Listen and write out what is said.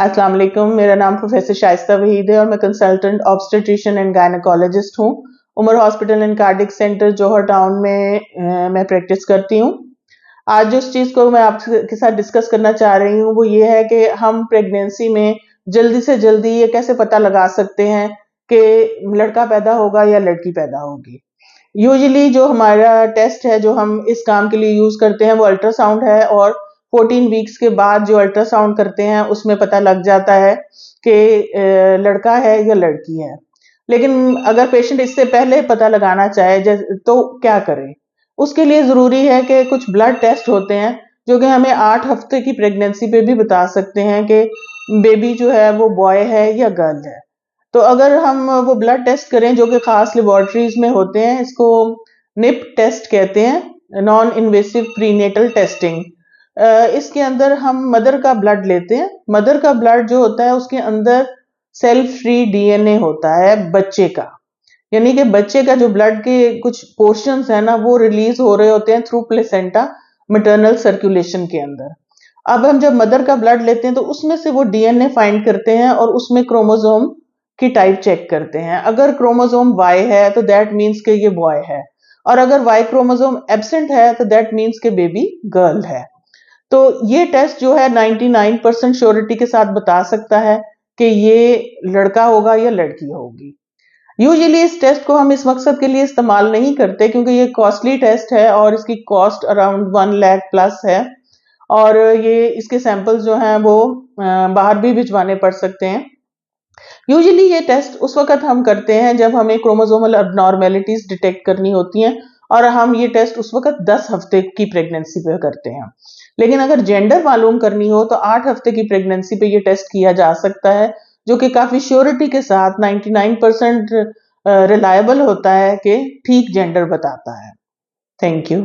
अस्सलाम वालेकुम, मेरा नाम प्रोफेसर शाइस्ता वहीद है और मैं कंसल्टेंट ऑब्स्टेट्रिशियन एंड गायनेकोलॉजिस्ट हूँ। Umar hospital and cardiac centre Johar town में मैं प्रैक्टिस करती हूँ। आज जिस चीज़ को मैं आपके साथ डिस्कस करना चाह रही हूँ वो ये है कि हम प्रेगनेंसी में जल्दी से जल्दी ये कैसे पता लगा सकते हैं कि लड़का पैदा होगा या लड़की पैदा होगी। यूजुअली जो हमारा टेस्ट है जो हम इस काम के लिए यूज करते हैं वो अल्ट्रासाउंड है, और 14 वीक्स के बाद जो अल्ट्रासाउंड करते हैं उसमें पता लग जाता है कि लड़का है या लड़की है। लेकिन अगर पेशेंट इससे पहले पता लगाना चाहे तो क्या करें? उसके लिए जरूरी है कि कुछ ब्लड टेस्ट होते हैं जो कि हमें 8 हफ्ते की प्रेगनेंसी पे भी बता सकते हैं कि बेबी जो है वो बॉय है या गर्ल है। तो अगर हम वो ब्लड टेस्ट करें जो कि खास लेबोरेटरीज में होते हैं, इसको निप टेस्ट कहते हैं, नॉन इन्वेसिव प्रीनेटल टेस्टिंग। इसके अंदर हम मदर का ब्लड लेते हैं। मदर का ब्लड जो होता है उसके अंदर सेल फ्री डीएनए होता है बच्चे का, यानी कि बच्चे का जो ब्लड के कुछ पोर्शंस है ना वो रिलीज हो रहे होते हैं थ्रू प्लेसेंटा मैटरनल सर्कुलेशन के अंदर। अब हम जब मदर का ब्लड लेते हैं तो उसमें से वो डीएनए फाइंड करते हैं और उसमें क्रोमोसोम की टाइप चेक करते हैं। अगर क्रोमोसोम वाई है तो दैट मीन्स कि ये बॉय है, और अगर वाई क्रोमोसोम एब्सेंट है तो दैट मीन्स कि बेबी गर्ल है। तो ये टेस्ट जो है 99% श्योरिटी के साथ बता सकता है कि ये लड़का होगा या लड़की होगी। यूजुअली इस टेस्ट को हम इस मकसद के लिए इस्तेमाल नहीं करते क्योंकि ये कॉस्टली टेस्ट है और इसकी कॉस्ट अराउंड 1 लाख प्लस है, और ये इसके सैंपल्स जो हैं वो बाहर भी भिजवाने पड़ सकते हैं। यूजुअली ये टेस्ट उस वक्त हम करते हैं जब हमें क्रोमोसोमल अबनॉर्मेलिटीज डिटेक्ट करनी होती हैं, और हम ये टेस्ट उस वक्त 10 हफ्ते की प्रेगनेंसी पे करते हैं। लेकिन अगर जेंडर मालूम करनी हो तो 8 हफ्ते की प्रेगनेंसी पे ये टेस्ट किया जा सकता है, जो कि काफी श्योरिटी के साथ 99% रिलायबल होता है कि ठीक जेंडर बताता है। Thank you.